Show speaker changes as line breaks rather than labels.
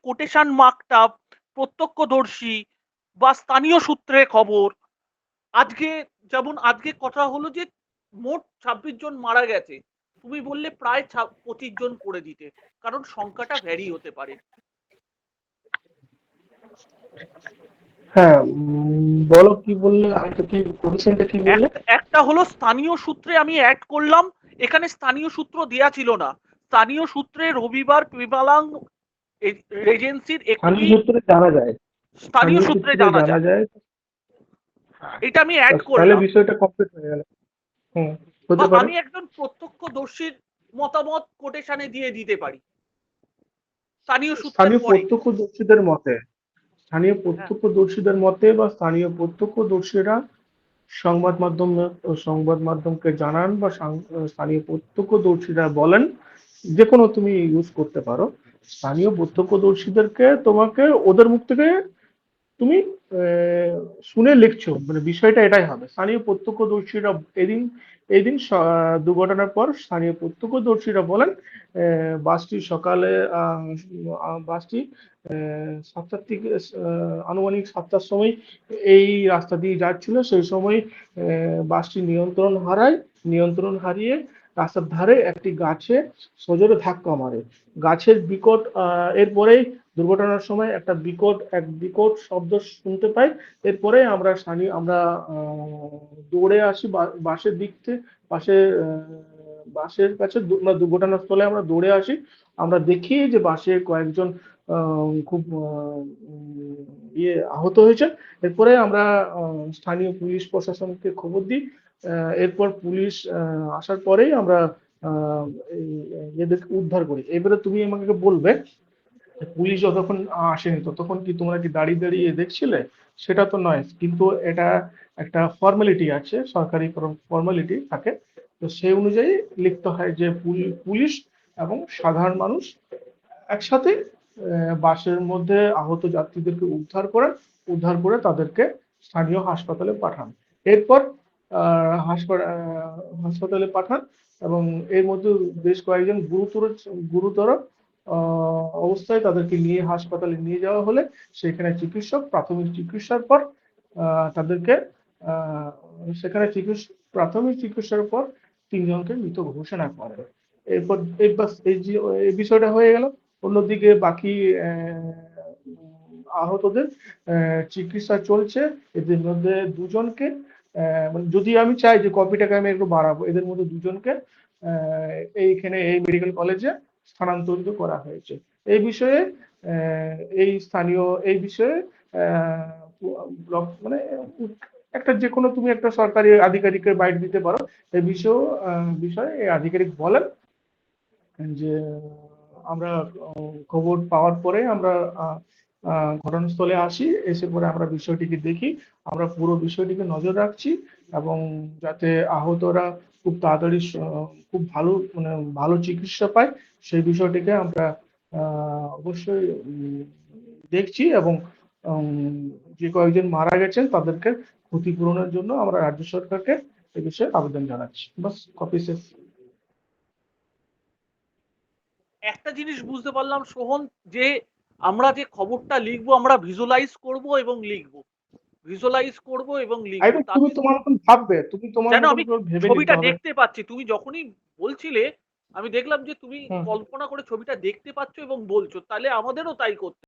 Quotation মার্কটা প্রত্যক্ষদর্শী বা স্থানীয় সূত্রে খবর, আজকে যেমন আজকে কথা হলো যে মোট 26 জন মারা গেছে, তুমি বললে প্রায় 25 জন করে দিতে, কারণ সংখ্যাটা ভ্যারি হতে পারে।
হ্যাঁ, বলো কি বললে, আরেকটা কি কোশ্চেনটা কি বললে?
একটা হলো স্থানীয় সূত্রে আমি অ্যাড করলাম, এখানে স্থানীয় সূত্র দেয়া ছিল না। স্থানীয় সূত্রে রবিবার পিমালাং রেজেন্সির
স্থানীয়
একটি
সূত্রে জানা যায়,
স্থানীয়
স্থানীয়
সূত্রে
সূত্রে
জানা
জানা
যায়,
যায়।
এটা আমি অ্যাড
তাহলে
করলাম।
বিষয়টা কমপ্লিট হয়ে গেল। হুম,
বা
হতে পারে।
আমি একজন প্রত্যক্ষদর্শীর মতামত কোটেশনে দিয়ে দিতে পারি স্থানীয় সূত্রের
স্থানীয়
পরে।
প্রত্যক্ষদর্শীদের মতে, স্থানীয়
হ্যাঁ,
প্রত্যক্ষদর্শীদের মতে বা স্থানীয় প্রত্যক্ষদর্শীরা সংবাদ মাধ্যমকে জানান বা স্থানীয় প্রত্যক্ষদর্শীরা বলেন, যে কোনো তুমি ইউজ করতে পারো। স্থানীয় প্রত্যক্ষদর্শীদেরকে তোমাকে ওদের মুখ থেকে তুমি শুনে লিখছো, মানে বিষয়টা এটাই হবে। স্থানীয় প্রত্যক্ষদর্শীরা এদিন এদিন দুর্ঘটনার পর স্থানীয় প্রত্যক্ষদর্শীরা বলেন, বাসটি সকালে বাসটি 7টার থেকে আনুমানিক 7টার সময় এই রাস্তা দিয়ে যাচ্ছিল। সেই সময় বাসটি নিয়ন্ত্রণ হারিয়ে রাস্তার ধারে একটি গাছে সজোরে ধাক্কা মারে। গাছের বিকট এরপরেই দুর্ঘটনার সময় এক বিকট শব্দ শুনতে পাই। এরপরে আমরা দৌড়ে আসি বাসের দিক থেকে। বাসে বাসের কাছে দুর্ঘটনাস্থলে আমরা দৌড়ে আসি। আমরা দেখি যে বাসে কয়েকজন খুব আহত হয়েছে। এরপরে আমরা স্থানীয় পুলিশ প্রশাসনকে খবর দিই। এরপর পুলিশ আসার পরেই আমরা আহ, এদেরকে উদ্ধার করি। এবারে তুমি আমাকে বলবে, পুলিশ যতক্ষণ আসেনি ততক্ষণ কি তোমরা কি দাঁড়িয়ে দাঁড়িয়ে দেখছিলে? সেটা তো নয়, কিন্তু এটা একটা ফর্মালিটি আছে, সরকারি ফর্মালিটি থাকে। তো সেই অনুযায়ী লিখতে হয় যে পুলিশ এবং সাধারণ মানুষ একসাথে বাসের মধ্যে আহত যাত্রীদেরকে উদ্ধার করে তাদেরকে স্থানীয় হাসপাতালে পাঠান। এরপর হাসপাতালে পাঠান, এবং এর মধ্যে বেশ কয়েকজন গুরুতর অবস্থায় তাদেরকে নিয়ে হাসপাতালে নিয়ে যাওয়া হলে সেখানে প্রাথমিক চিকিৎসার পর তাদেরকে আহ, সেখানে প্রাথমিক চিকিৎসার পর তিনজনকে মৃত ঘোষণা করে। এরপর এই বিষয়টা হয়ে গেল। অন্যদিকে বাকি আহতদের চিকিৎসা চলছে। এদের মধ্যে দুজনকে, মানে যদি আমি চাই যে কপিটাকে আমি একটু বাড়াবো, এদের মধ্যে দুজনকে আহ, এই মেডিকেল কলেজে স্থানান্তরিত করা হয়েছে। এই বিষয়ে এই বিষয়ে ব্লক মানে একটা যে কোনো তুমি একটা সরকারি আধিকারিকের বাইট দিতে পারো। এই বিষয়ে এই আধিকারিক বলেন যে আমরা খবর পাওয়ার পরে আমরা ঘটনাস্থলে আসি, এসে পরে আমরা বিষয়টিকে দেখি। আমরা পুরো বিষয়টিকে নজর রাখছি, এবং যাতে আহতরা খুব তাড়াতাড়ি খুব ভালো চিকিৎসা পায় সেই বিষয়টিকে আমরা অবশ্যই দেখছি। এবং যে কয়েকজন মারা গেছেন তাদেরকে ক্ষতিপূরণের জন্য আমরা রাজ্য সরকারকে এ বিষয়ে আবেদন জানাচ্ছি। বাস, কপি শেষ।
একটা জিনিস বুঝতে পারলাম সোহন, যে আমরা যে খবরটা লিখবো আমরা ভিজুয়ালাইজ করব এবং লিখবো, ভিজুয়ালাইজ করব এবং লিখবো,
একদম, তুমি
তাতে
তোমার মতন ভাববে, তুমি তোমার
যেন
মতন
আমি
করে ভেবে নিতে
ছবিটা
হবে।
দেখতে পাচ্ছি। তুমি যখনই বলছিলে আমি দেখলাম যে তুমি
হুম।
কল্পনা করে ছবিটা দেখতে পাচ্ছ এবং বলছো, তাহলে আমাদেরও তাই করতে